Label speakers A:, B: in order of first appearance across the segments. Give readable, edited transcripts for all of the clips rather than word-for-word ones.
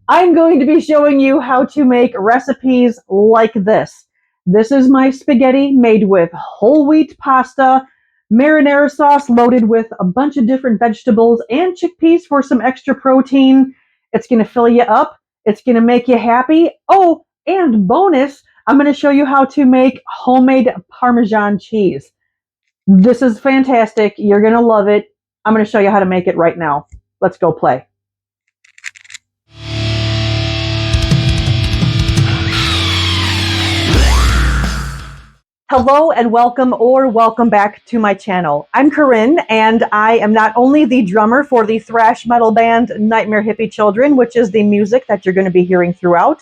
A: I'm going to be showing you how to make recipes like this. This is my spaghetti made with whole wheat pasta, marinara sauce loaded with a bunch of different vegetables and chickpeas for some extra protein. It's going to fill you up. It's going to make you happy. Oh, and bonus, I'm going to show you how to make homemade Parmesan cheese. This is fantastic. You're going to love it. I'm going to show you how to make it right now. Let's go play. Hello and welcome back to my channel. I'm Corinne and I am not only the drummer for the thrash metal band Nitemare Hippie Children, which is the music that you're going to be hearing throughout.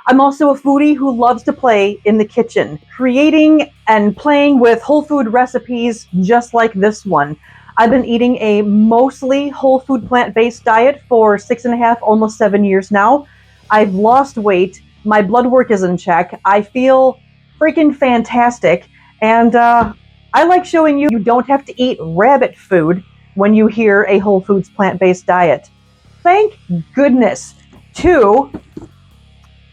A: I'm also a foodie who loves to play in the kitchen, creating and playing with whole food recipes just like this one. I've been eating a mostly whole food plant-based diet for 6.5, almost 7 years now. I've lost weight. My blood work is in check. I feel freaking fantastic, and I like showing you don't have to eat rabbit food when you hear a whole foods plant-based diet. Thank goodness to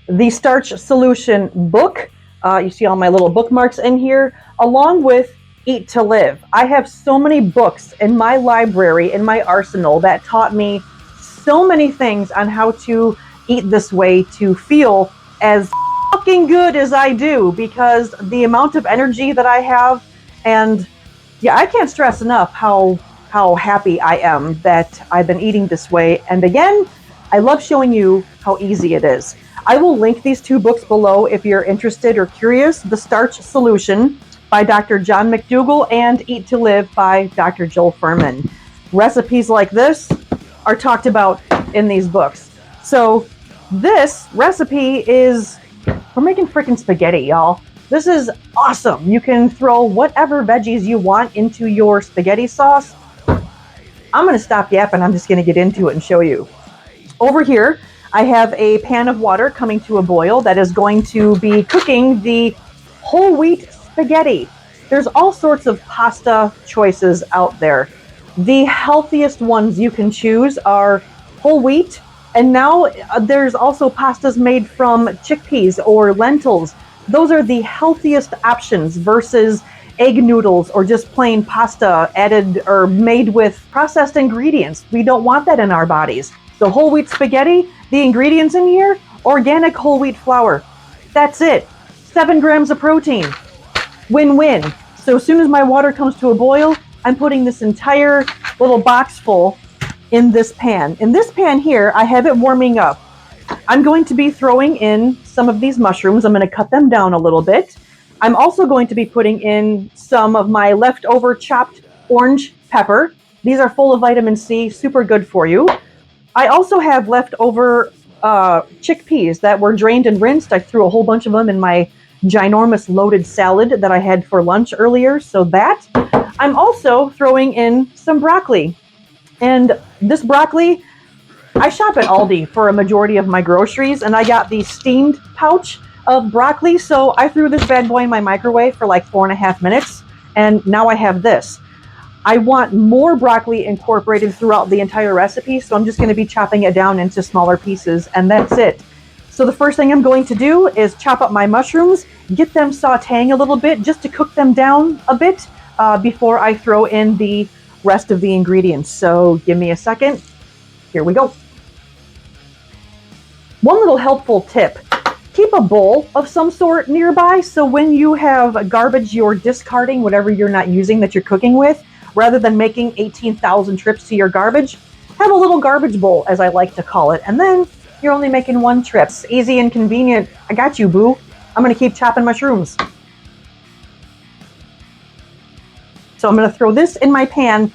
A: the Starch Solution book. You see all my little bookmarks in here, along with Eat to Live. I have so many books in my library, in my arsenal, that taught me so many things on how to eat this way to feel as fucking good as I do, because the amount of energy that I have, and yeah, I can't stress enough how happy I am that I've been eating this way. And again, I love showing you how easy it is. I will link these two books below if you're interested or curious. The Starch Solution by Dr. John McDougall and Eat to Live by Dr. Joel Fuhrman. Recipes like this are talked about in these books. So this recipe is, we're making freaking spaghetti, y'all. This is awesome. You can throw whatever veggies you want into your spaghetti sauce. I'm going to stop yapping. I'm just going to get into it and show you. Over here, I have a pan of water coming to a boil that is going to be cooking the whole wheat spaghetti. There's all sorts of pasta choices out there. The healthiest ones you can choose are whole wheat. And now there's also pastas made from chickpeas or lentils. Those are the healthiest options versus egg noodles or just plain pasta added or made with processed ingredients. We don't want that in our bodies. So whole wheat spaghetti, the ingredients in here, organic whole wheat flour. That's it. 7 grams of protein. Win-win. So as soon as my water comes to a boil, I'm putting this entire little box full in this pan. In this pan here, I have it warming up. I'm going to be throwing in some of these mushrooms. I'm going to cut them down a little bit. I'm also going to be putting in some of my leftover chopped orange pepper. These are full of vitamin C, super good for you. I also have leftover chickpeas that were drained and rinsed. I threw a whole bunch of them in my ginormous loaded salad that I had for lunch earlier. So that. I'm also throwing in some broccoli. And this broccoli, I shop at Aldi for a majority of my groceries, and I got the steamed pouch of broccoli, so I threw this bad boy in my microwave for like 4.5 minutes, and now I have this. I want more broccoli incorporated throughout the entire recipe, so I'm just going to be chopping it down into smaller pieces, and that's it. So the first thing I'm going to do is chop up my mushrooms, get them sauteing a little bit just to cook them down a bit before I throw in the rest of the ingredients. So give me a second. Here we go. One little helpful tip: keep a bowl of some sort nearby, so when you have garbage you're discarding, whatever you're not using that you're cooking with, rather than making 18,000 trips to your garbage, have a little garbage bowl, as I like to call it, and then you're only making one trip. It's easy and convenient. I got you, boo. I'm going to keep chopping mushrooms. So I'm going to throw this in my pan,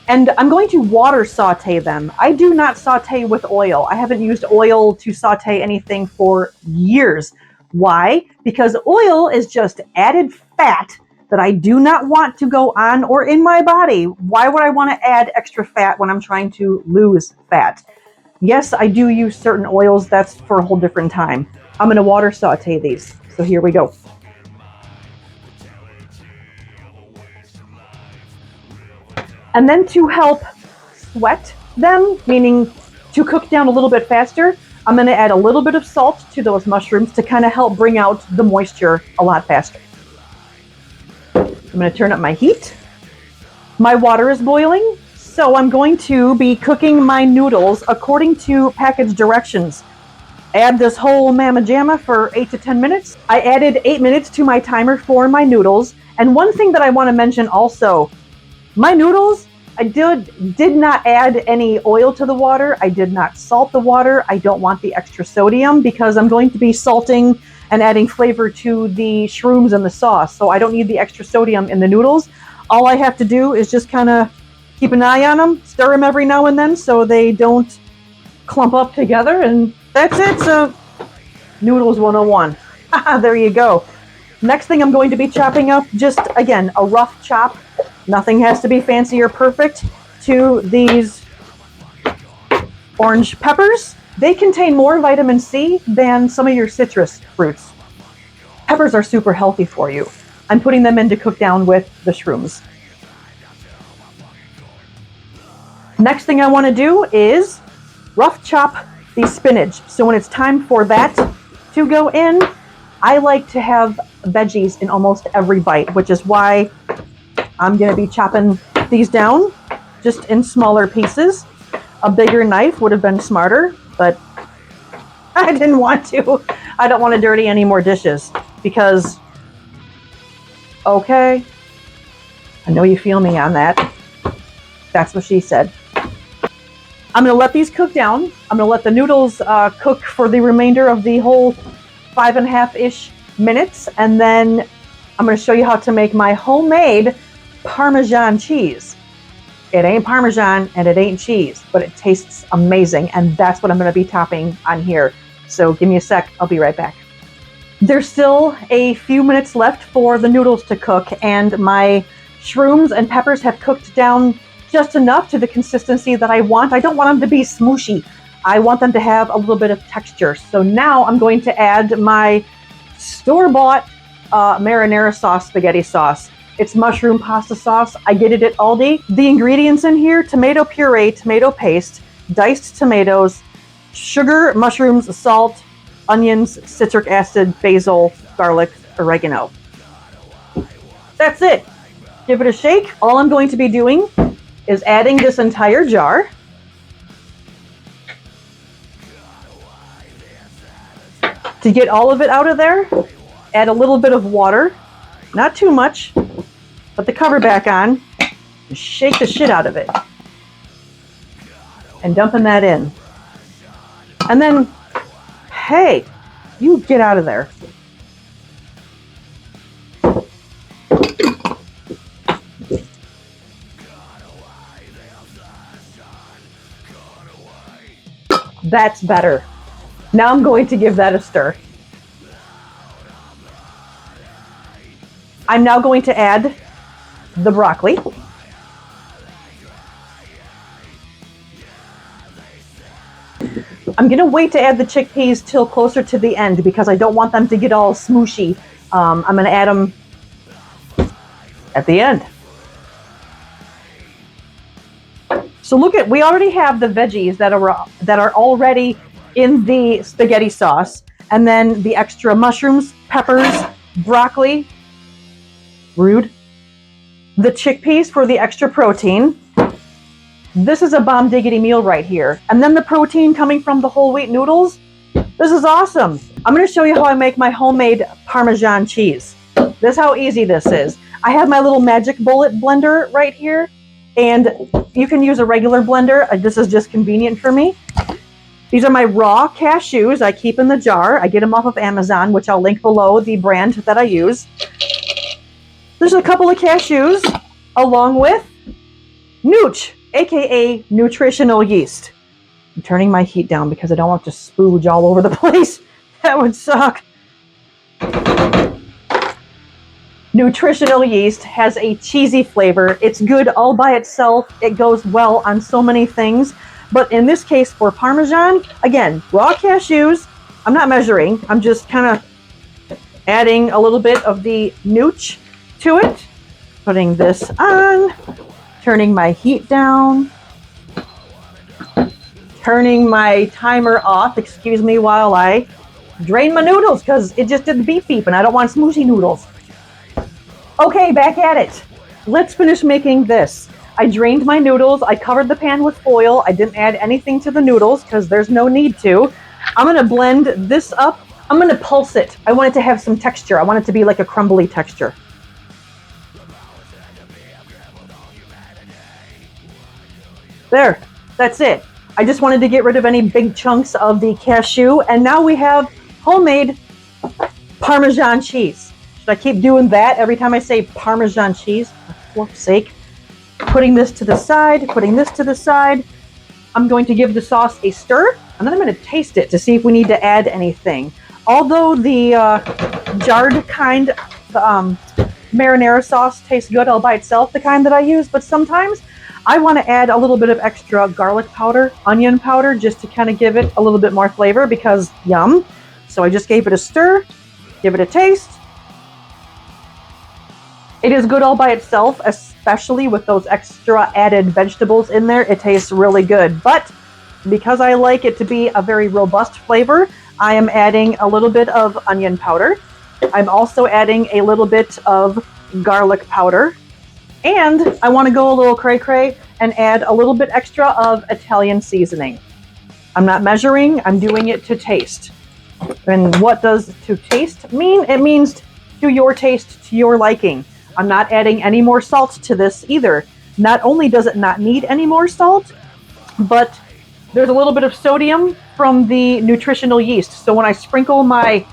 A: and I'm going to water saute them. I do not saute with oil. I haven't used oil to saute anything for years. Why? Because oil is just added fat that I do not want to go on or in my body. Why would I want to add extra fat when I'm trying to lose fat? Yes, I do use certain oils. That's for a whole different time. I'm going to water saute these. So here we go. And then to help sweat them, meaning to cook down a little bit faster, I'm going to add a little bit of salt to those mushrooms to kind of help bring out the moisture a lot faster. I'm going to turn up my heat. My water is boiling, so I'm going to be cooking my noodles according to package directions. Add this whole mamma jamma for 8 to 10 minutes. I added 8 minutes to my timer for my noodles. And one thing that I want to mention also, my noodles, I did not add any oil to the water. I did not salt the water. I don't want the extra sodium because I'm going to be salting and adding flavor to the shrooms and the sauce. So I don't need the extra sodium in the noodles. All I have to do is just kind of keep an eye on them, stir them every now and then so they don't clump up together, and that's it. So Noodles 101. There you go. Next thing I'm going to be chopping up, just again, a rough chop. Nothing has to be fancy or perfect. To these orange peppers. They contain more vitamin C than some of your citrus fruits. Peppers are super healthy for you. I'm putting them in to cook down with the shrooms. Next thing I want to do is rough chop the spinach. So when it's time for that to go in, I like to have veggies in almost every bite, which is why I'm going to be chopping these down just in smaller pieces. A bigger knife would have been smarter, but I didn't want to. I don't want to dirty any more dishes because, okay, I know you feel me on that. That's what she said. I'm going to let these cook down. I'm going to let the noodles cook for the remainder of the whole 5.5-ish minutes. And then I'm going to show you how to make my homemade Parmesan cheese. It ain't Parmesan and it ain't cheese, but it tastes amazing. And that's what I'm going to be topping on here. So give me a sec. I'll be right back. There's still a few minutes left for the noodles to cook, and my shrooms and peppers have cooked down just enough to the consistency that I want. I don't want them to be smooshy. I want them to have a little bit of texture. So now I'm going to add my store-bought marinara sauce, spaghetti sauce. It's mushroom pasta sauce. I get it at Aldi. The ingredients in here: tomato puree, tomato paste, diced tomatoes, sugar, mushrooms, salt, onions, citric acid, basil, garlic, oregano. That's it. Give it a shake. All I'm going to be doing is adding this entire jar. To get all of it out of there, add a little bit of water, not too much. Put the cover back on, and shake the shit out of it. And dumping that in. And then, hey, you get out of there. That's better. Now I'm going to give that a stir. I'm now going to add the broccoli. I'm going to wait to add the chickpeas till closer to the end because I don't want them to get all smooshy. I'm going to add them at the end. So look at, we already have the veggies that are already in the spaghetti sauce, and then the extra mushrooms, peppers, broccoli, rude, the chickpeas for the extra protein. This is a bomb diggity meal right here. And then the protein coming from the whole wheat noodles. This is awesome. I'm going to show you how I make my homemade Parmesan cheese. This is how easy this is. I have my little magic bullet blender right here, and you can use a regular blender. This is just convenient for me. These are my raw cashews I keep in the jar. I get them off of Amazon, which I'll link below the brand that I use. There's a couple of cashews along with nooch, aka nutritional yeast. I'm turning my heat down because I don't want to spooge all over the place. That would suck. Nutritional yeast has a cheesy flavor. It's good all by itself. It goes well on so many things. But in this case for Parmesan, again, raw cashews. I'm not measuring. I'm just kind of adding a little bit of the nooch to it. Putting this on. Turning my heat down. Turning my timer off, excuse me, while I drain my noodles because it just did the beep beep and I don't want smooshy noodles. Okay, back at it. Let's finish making this. I drained my noodles. I covered the pan with foil. I didn't add anything to the noodles because there's no need to. I'm going to blend this up. I'm going to pulse it. I want it to have some texture. I want it to be like a crumbly texture. There, that's it. I just wanted to get rid of any big chunks of the cashew. And now we have homemade Parmesan cheese. Should I keep doing that every time I say Parmesan cheese? For fuck's sake. Putting this to the side, putting this to the side. I'm going to give the sauce a stir, and then I'm going to taste it to see if we need to add anything. Although the jarred kind, marinara sauce tastes good all by itself, the kind that I use, but sometimes I want to add a little bit of extra garlic powder, onion powder, just to kind of give it a little bit more flavor because yum. So I just gave it a stir, give it a taste. It is good all by itself, especially with those extra added vegetables in there. It tastes really good. But because I like it to be a very robust flavor, I am adding a little bit of onion powder. I'm also adding a little bit of garlic powder. And I want to go a little cray-cray and add a little bit extra of Italian seasoning. I'm not measuring, I'm doing it to taste. And what does to taste mean? It means to your taste, to your liking. I'm not adding any more salt to this either. Not only does it not need any more salt, but there's a little bit of sodium from the nutritional yeast. So when I sprinkle my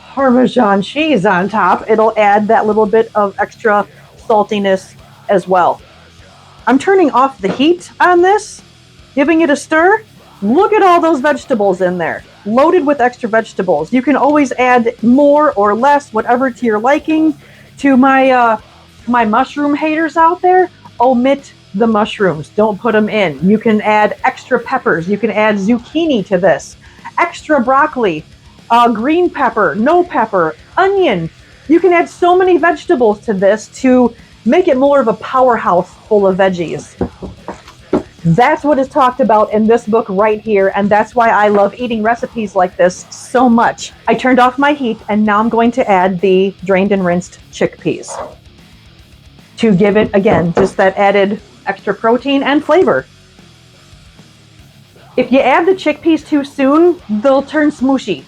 A: Parmesan cheese on top, it'll add that little bit of extra saltiness as well. I'm turning off the heat on this, giving it a stir. Look at all those vegetables in there, loaded with extra vegetables. You can always add more or less, whatever to your liking. To my my mushroom haters out there, omit the mushrooms. Don't put them in. You can add extra peppers. You can add zucchini to this. Extra broccoli, green pepper, no pepper, onion. You can add so many vegetables to this to make it more of a powerhouse full of veggies. That's what is talked about in this book right here, and that's why I love eating recipes like this so much. I turned off my heat, and now I'm going to add the drained and rinsed chickpeas to give it, again, just that added extra protein and flavor. If you add the chickpeas too soon, they'll turn smooshy.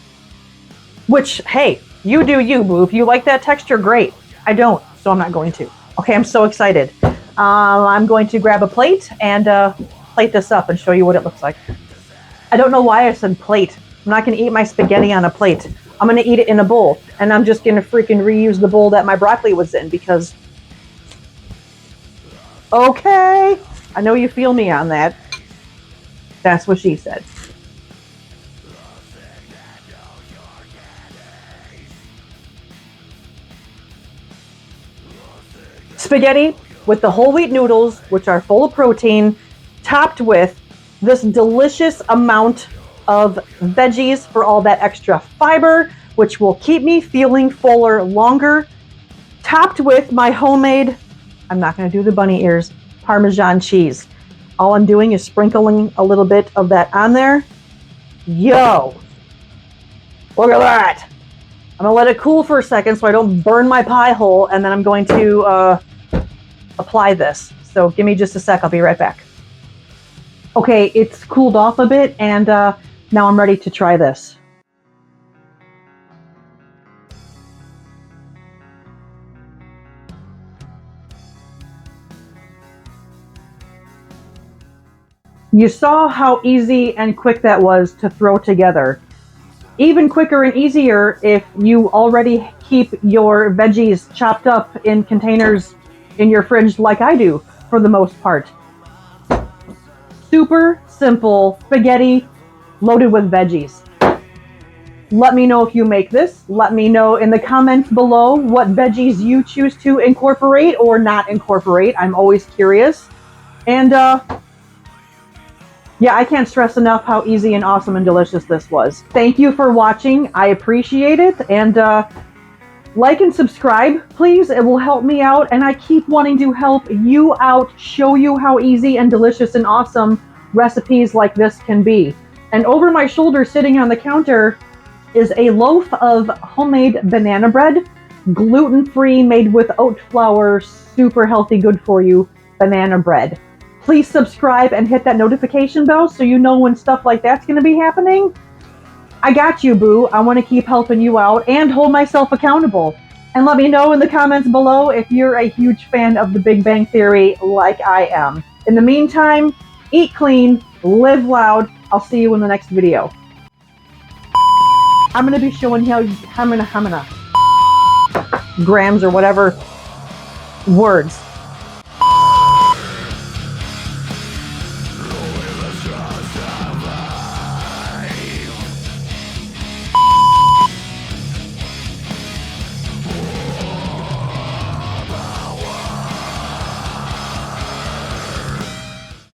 A: Which, hey, you do you, boo. If you like that texture, great. I don't, so I'm not going to. Okay, I'm so excited. I'm going to grab a plate and plate this up and show you what it looks like. I don't know why I said plate. I'm not going to eat my spaghetti on a plate. I'm going to eat it in a bowl, and I'm just going to freaking reuse the bowl that my broccoli was in because... Okay, I know you feel me on that. That's what she said. Spaghetti with the whole wheat noodles, which are full of protein, topped with this delicious amount of veggies for all that extra fiber, which will keep me feeling fuller longer, topped with my homemade, I'm not going to do the bunny ears, Parmesan cheese. All I'm doing is sprinkling a little bit of that on there. Yo! Look at that! I'm going to let it cool for a second so I don't burn my pie hole, and then I'm going to apply this. So give me just a sec, I'll be right back. Okay, it's cooled off a bit, and now I'm ready to try this. You saw how easy and quick that was to throw together. Even quicker and easier if you already keep your veggies chopped up in containers in your fridge like I do for the most part. Super simple spaghetti loaded with veggies. Let me know if you make this. Let me know in the comments below what veggies you choose to incorporate or not incorporate. I'm always curious. And yeah, I can't stress enough how easy and awesome and delicious this was. Thank you for watching. I appreciate it. And like and subscribe, please. It will help me out. And I keep wanting to help you out, show you how easy and delicious and awesome recipes like this can be. And over my shoulder, sitting on the counter, is a loaf of homemade banana bread, gluten-free, made with oat flour, super healthy, good for you banana bread. Please subscribe and hit that notification bell so you know when stuff like that's going to be happening. I got you, boo. I want to keep helping you out and hold myself accountable. And let me know in the comments below if you're a huge fan of The Big Bang Theory like I am. In the meantime, eat clean, live loud. I'll see you in the next video. I'm going to be showing how many grams or whatever words